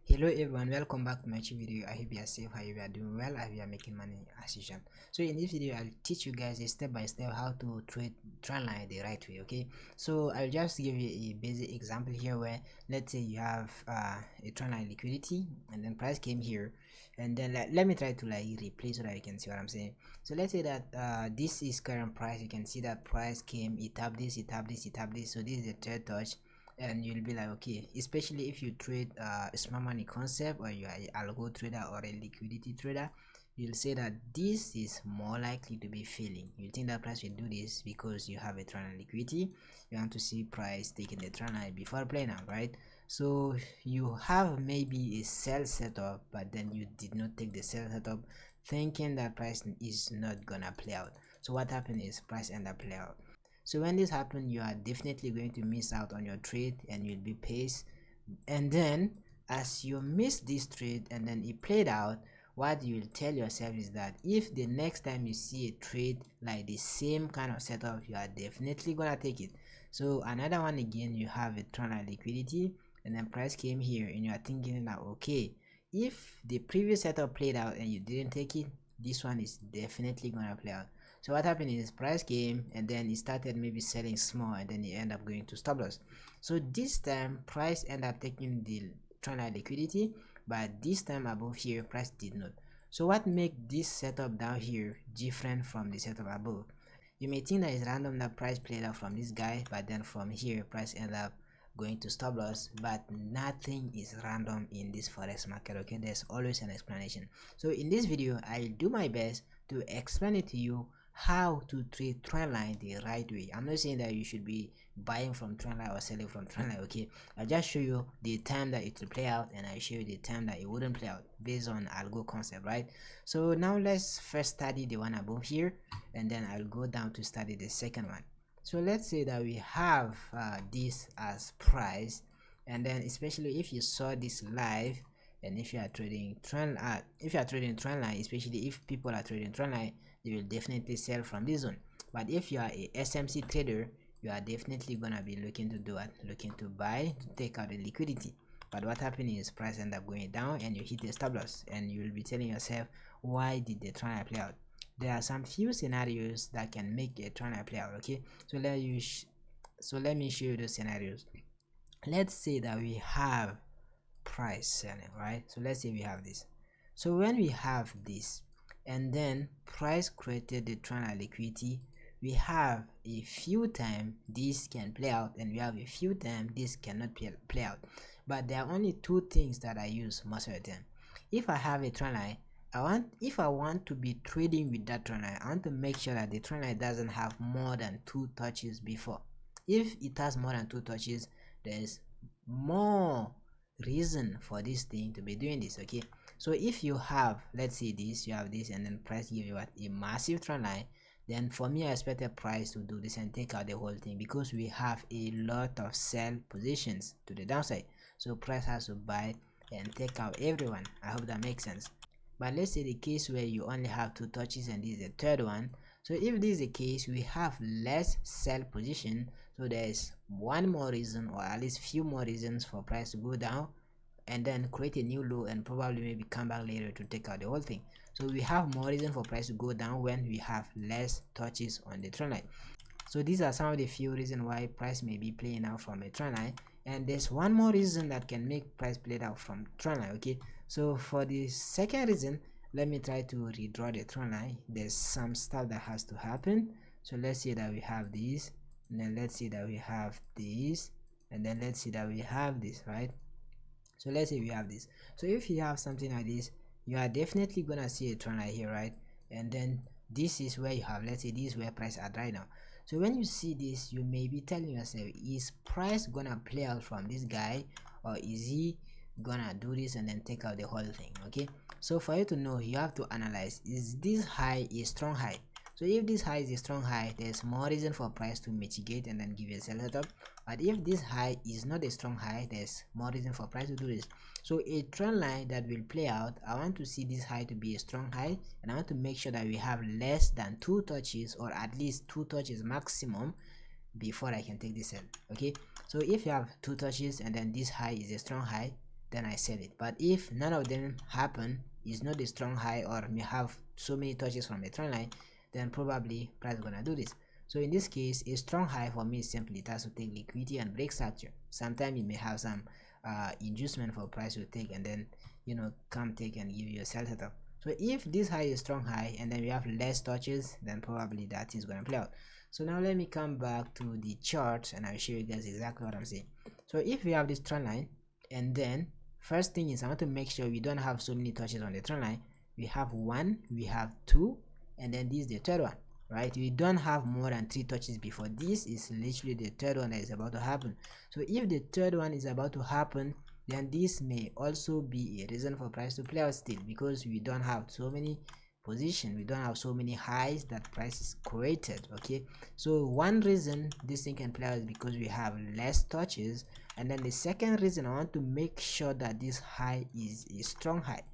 Hello everyone, welcome back to my video. I hope you are safe, I hope you are doing well, I hope you are making money as usual. So in this video I'll teach you guys a step by step how to trade Trendline the right way. Okay, so I'll just give you a basic example here where let's say you have a Trendline liquidity and then price came here, and then let me try to replace so that you can see what I'm saying. So let's say that this is current price. You can see that price came, it tapped this, it tapped this, it tapped this. So this is the third touch, and you'll be like, okay, especially if you trade a smart money concept, or you are a algo trader or a liquidity trader, you'll say that this is more likely to be failing. You think that price will do this because you have a trend liquidity. You want to see price taking the trend line before playing out, right? So you have maybe a sell setup, but then you did not take the sell setup thinking that price is not gonna play out. So what happened is price end up play out. So when this happens, you are definitely going to miss out on your trade and you'll be paced. And then as you miss this trade and then it played out, what you will tell yourself is that if the next time you see a trade like the same kind of setup, you are definitely gonna take it. So another one again, you have a Trendline liquidity and then price came here and you are thinking that okay, if the previous setup played out and you didn't take it, this one is definitely gonna play out. So what happened is price came and then it started maybe selling small and then it ended up going to stop loss. So this time price ended up taking the Trendline liquidity, but this time above here price did not. So what makes this setup down here different from the setup above? You may think that it's random that price played out from this guy, but then from here price ended up going to stop loss. But nothing is random in this forex market. Okay, there's always an explanation. So in this video I'll do my best to explain it to you how to trade Trendline the right way. I'm not saying that you should be buying from Trendline or selling from Trendline. Okay, I'll just show you the time that it will play out, and I'll show you the time that it wouldn't play out based on algo concept, right? So now let's first study the one above here, and then I'll go down to study the second one. So let's say that we have this as price, and then especially if you saw this live, and if you are trading Trendline, especially if people are trading Trendline, they will definitely sell from this zone. But if you are a SMC trader, you are definitely gonna be looking to do what? Looking to buy, to take out the liquidity. But what happened is price end up going down and you hit the stop loss, and you will be telling yourself, why did the Trendline play out? There are some few scenarios that can make a Trendline play out. Okay, so let me show you those scenarios. Let's say that we have price selling, right? So let's say we have this. So when we have this and then price created the Trendline liquidity, we have a few times this can play out and we have a few times this cannot play out. But there are only two things that I use most of the time. If I have a Trendline, if I want to be trading with that Trendline, I want to make sure that the Trendline doesn't have more than 2 touches before. If it has more than 2 touches, there's more reason for this thing to be doing this. Okay, so if you have, let's say this, you have this, and then price give you what? A massive trend line, then for me I expected price to do this and take out the whole thing, because we have a lot of sell positions to the downside. So price has to buy and take out everyone. I hope that makes sense. But let's say the case where you only have 2 touches and this is the third one. So if this is the case, we have less sell position, so there's one more reason, or at least few more reasons for price to go down and then create a new low and probably maybe come back later to take out the whole thing. So we have more reason for price to go down when we have less touches on the trend line. So these are some of the few reasons why price may be playing out from a trend line, and there's one more reason that can make price play out from trend line. Okay, so for the second reason, let me try to redraw the trend line. There's some stuff that has to happen. So let's say that we have this, and then let's say that we have this, and then let's say that we have this, right? So let's say we have this. So if you have something like this, you are definitely gonna see a trend line here, right? And then this is where you have, let's say this is where price at right now. So when you see this, you may be telling yourself, is price gonna play out from this guy, or is he gonna do this and then take out the whole thing? Okay, so for you to know, you have to analyze, is this high a strong high? So if this high is a strong high, there's more reason for price to mitigate and then give a sell setup. But if this high is not a strong high, there's more reason for price to do this. So a trend line that will play out, I want to see this high to be a strong high, and I want to make sure that we have less than 2 touches, or at least 2 touches maximum, before I can take this sell. Okay, so if you have 2 touches and then this high is a strong high, then I sell it. But if none of them happen, is not a strong high, or may have so many touches from a trend line, then probably price is gonna do this. So in this case, a strong high for me is simply it has to take liquidity and break structure. Sometimes you may have some inducement for price to take, and then come take and give you a sell setup. So if this high is strong high and then we have less touches, then probably that is going to play out. So now let me come back to the chart and I'll show you guys exactly what I'm saying. So if we have this trend line, and then first thing is I want to make sure we don't have so many touches on the trend line. We have 1, we have 2, and then this is the third one, right? We don't have more than 3 touches before. This is literally the third one that is about to happen. So if the third one is about to happen, then this may also be a reason for price to play out still, because we don't have so many position, we don't have so many highs that price is created. Okay, so one reason this thing can play out is because we have less touches, and then the second reason I want to make sure that this high is a strong high.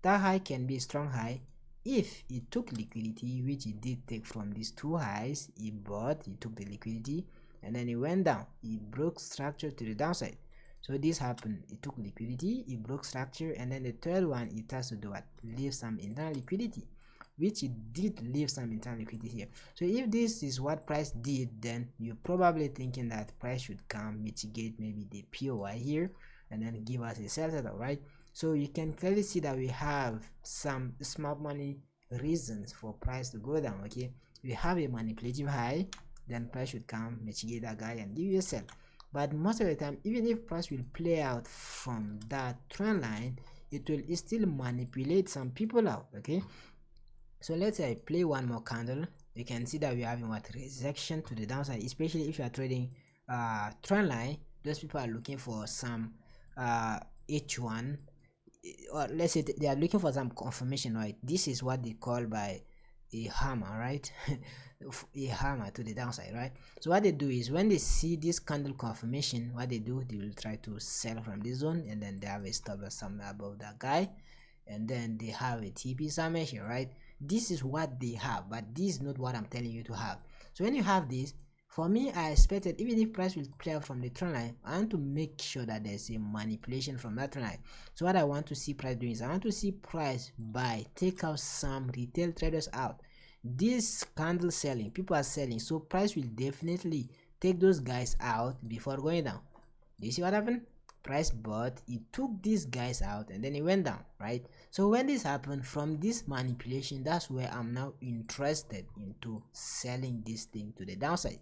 That high can be a strong high if it took liquidity, which it did take from these 2 highs. It bought, it took the liquidity, and then it went down, it broke structure to the downside. So this happened, it took liquidity, it broke structure, and then the third one, it has to do what? Leave some internal liquidity, which it did leave some internal liquidity here. So if this is what price did, then you're probably thinking that price should come, mitigate maybe the POI here, and then give us a sell setup, right? So you can clearly see that we have some smart money reasons for price to go down. Okay, we have a manipulative high, then price should come, mitigate that guy, and give you a sell. But most of the time, even if price will play out from that trend line, it will still manipulate some people out. Okay, so let's say I play one more candle. You can see that we're having what? Rejection to the downside, especially if you are trading trend line. Those people are looking for some H1, or let's say they are looking for some confirmation, right? This is what they call by a hammer, right? A hammer to the downside, right? So what they do is when they see this candle confirmation, what they do, they will try to sell from this zone, and then they have a stop loss somewhere above that guy, and then they have a TP somewhere here, right? This is what they have, but this is not what I'm telling you to have. So when you have this, for me, I expected even if price will play out from the trend line, I want to make sure that there's a manipulation from that trend line. So what I want to see price doing is I want to see price buy, take out some retail traders out. This candle selling, people are selling, so price will definitely take those guys out before going down. Do you see what happened? Price bought, it took these guys out, and then it went down, right? So when this happened, from this manipulation, that's where I'm now interested into selling this thing to the downside.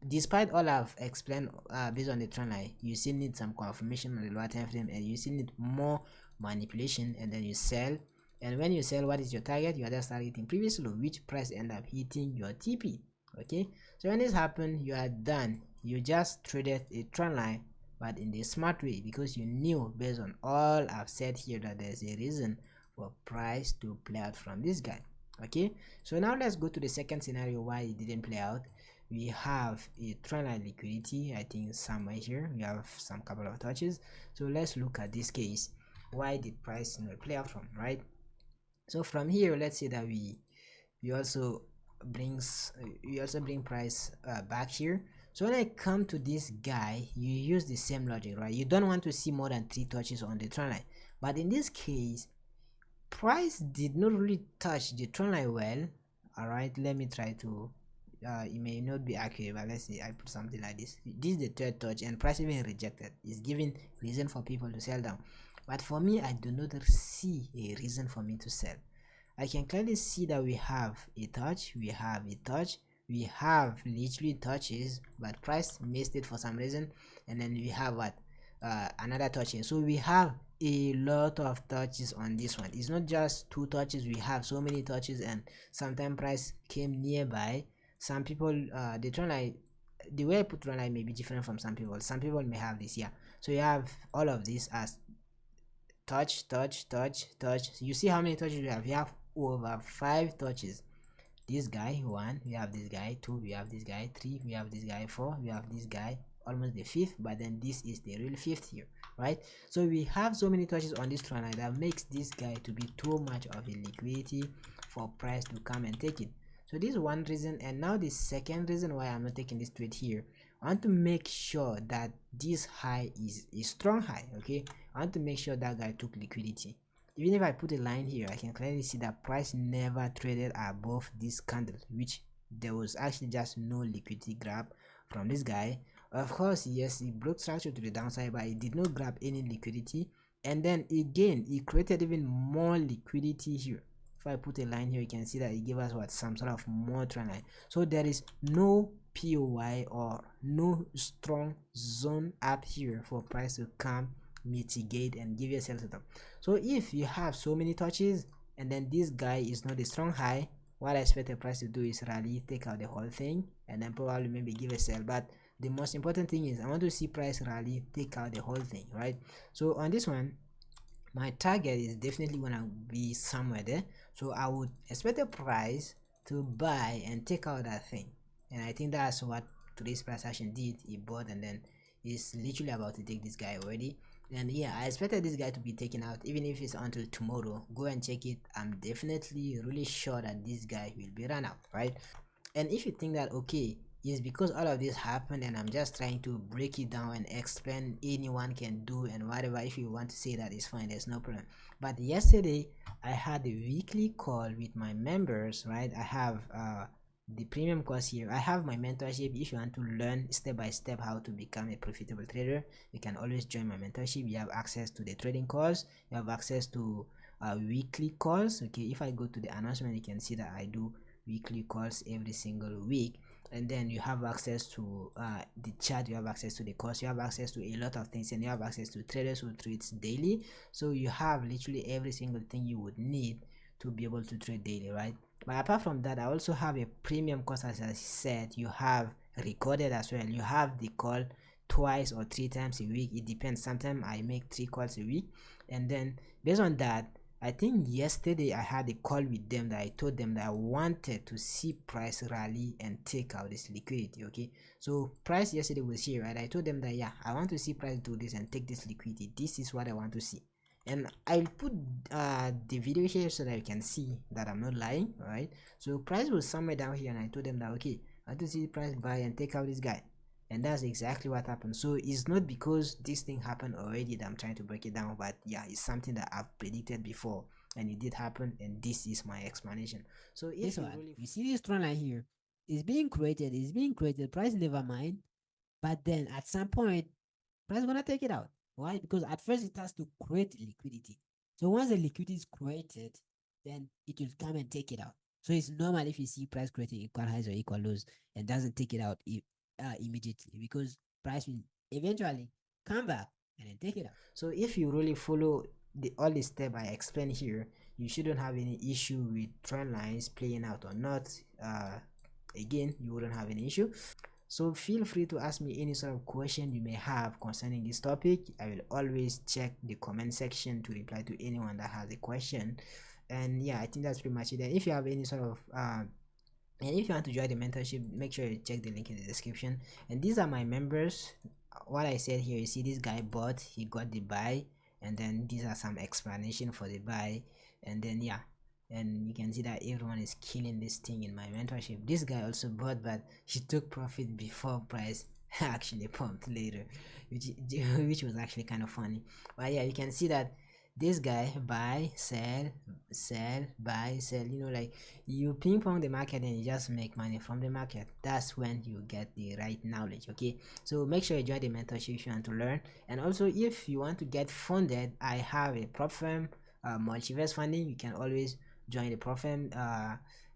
Despite all I've explained based on the trend line, you still need some confirmation on the lower time frame, and you still need more manipulation, and then you sell. And when you sell, what is your target? You are just targeting previous low, which price end up hitting your TP. Okay, so when this happens, you are done. You just traded a trend line, but in the smart way, because you knew based on all I've said here that there's a reason for price to play out from this guy. Okay, so now let's go to the second scenario why it didn't play out. We have a trendline liquidity, I think somewhere here we have some couple of touches. So let's look at this case, why did price not play out from, right? So from here, let's say that we also bring price back here. So when I come to this guy, you use the same logic, right? You don't want to see more than 3 touches on the trend line, but in this case price did not really touch the trend line well. All right, let me try to it may not be accurate, but let's say I put something like this. This is the third touch, and price even rejected. It's giving reason for people to sell down, but for me, I do not see a reason for me to sell. I can clearly see that we have a touch, we have a touch, we have literally touches, but price missed it for some reason, and then we have what another touch here. So we have a lot of touches on this one. It's not just 2 touches, we have so many touches, and sometimes price came nearby. Some people the trend line, the way I put trend line may be different from some people. Some people may have this, yeah. So you have all of this as touch, touch, touch, touch. So you see how many touches we have? We have over 5 touches. This guy 1, we have this guy 2, we have this guy 3, we have this guy 4, we have this guy almost the 5th, but then this is the real 5th here, right? So we have so many touches on this trend line that makes this guy to be too much of a liquidity for price to come and take it. So this is one reason. And now the second reason why I'm not taking this trade here I want to make sure that this high is a strong high. Okay, I want to make sure that guy took liquidity. Even if I put a line here, I can clearly see that price never traded above this candle, which there was actually just no liquidity grab from this guy. Of course, yes, he broke structure to the downside, but he did not grab any liquidity. And then again, he created even more liquidity here. If I put a line here, you can see that it gave us what, some sort of more trend line. So there is no POI or no strong zone up here for price to come, mitigate, and give you a sell setup. So if you have so many touches and then this guy is not a strong high, what I expect the price to do is rally, take out the whole thing, and then probably maybe give a sell. But the most important thing is I want to see price rally, take out the whole thing, right? So on this one, my target is definitely gonna be somewhere there. So I would expect the price to buy and take out that thing, and I think that's what today's price action did. He bought and then he's literally about to take this guy already. And yeah, I expected this guy to be taken out, even if it's until tomorrow. Go and check it. I'm definitely really sure that this guy will be run out, right? And if you think that okay, it's because all of this happened and I'm just trying to break it down and explain, anyone can do and whatever, if you want to say that, is fine, there's no problem. But yesterday I had a weekly call with my members, right? I have the premium course here. I have my mentorship. If you want to learn step by step how to become a profitable trader, you can always join my mentorship. You have access to the trading course, you have access to weekly calls. Okay, if I go to the announcement, you can see that I do weekly calls every single week. And then you have access to the chat, you have access to the course, you have access to a lot of things, and you have access to traders who trades daily. So you have literally every single thing you would need to be able to trade daily, right? But apart from that, I also have a premium course. As I said, you have recorded as well. You have the call twice or 3 times a week, it depends. Sometimes I make 3 calls a week, and then based on that, I think yesterday I had a call with them that I told them that I wanted to see price rally and take out this liquidity. Okay, so price yesterday was here, right? I told them that yeah, I want to see price do this and take this liquidity. This is what I want to see, and I'll put the video here so that you can see that I'm not lying, right? So price was somewhere down here and I told them that okay, I want to see price buy and take out this guy, and that's exactly what happened. So it's not because this thing happened already that I'm trying to break it down, but yeah, it's something that I've predicted before and it did happen, and this is my explanation. So if This you one, really you see this trend line here, it's being created, price never mind, but then at some point, price gonna take it out. Why? Because at first it has to create liquidity. So once the liquidity is created, then it will come and take it out. So it's normal if you see price creating equal highs or equal lows and doesn't take it out immediately, because price will eventually come back and then take it out. So if you really follow all the step I explained here, you shouldn't have any issue with trend lines playing out or not. Again, you wouldn't have any issue. So feel free to ask me any sort of question you may have concerning this topic. I will always check the comment section to reply to anyone that has a question. And yeah, I think that's pretty much it. And if you have any sort of and if you want to join the mentorship, make sure you check the link in the description. And these are my members. What I said here, you see this guy bought, he got the buy, and then these are some explanation for the buy. And then yeah, and you can see that everyone is killing this thing in my mentorship. This guy also bought, but he took profit before price actually pumped later, which which was actually kind of funny. But yeah, you can see that this guy buy, sell, sell, buy, sell, like you ping pong the market and you just make money from the market. That's when you get the right knowledge. Okay, so make sure you join the mentorship if you want to learn. And also, if you want to get funded, I have a prop firm, multiverse funding. You can always join the prop firm.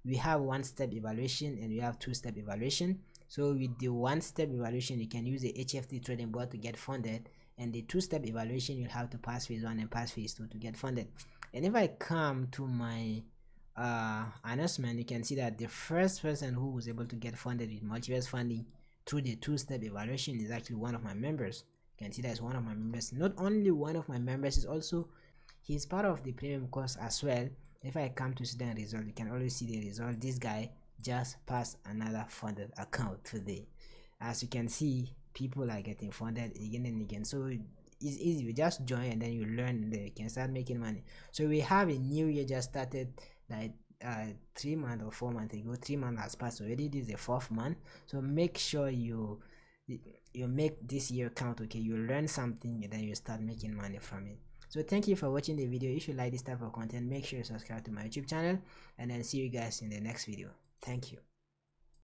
We have one-step evaluation and we have two-step evaluation. So with the one-step evaluation, you can use the HFT trading board to get funded, and the two-step evaluation, you'll have to pass phase 1 and pass phase 2 to get funded. And if I come to my announcement, you can see that the first person who was able to get funded with multiverse funding through the two-step evaluation is actually one of my members. You can see that's one of my members. Not only one of my members, is also he's part of the premium course as well. If I come to see the result, you can always see the result. This guy just passed another funded account today. As you can see, people are getting funded again and again. So it's easy, you just join and then you learn and then you can start making money. So we have a new year just started, like 3 months or 4 months ago. 3 months has passed already. This is the 4th month. So make sure you you make this year count. Okay, you learn something and then you start making money from it. So thank you for watching the video. If you like this type of content, make sure you subscribe to my YouTube channel, and then see you guys in the next video. Thank you.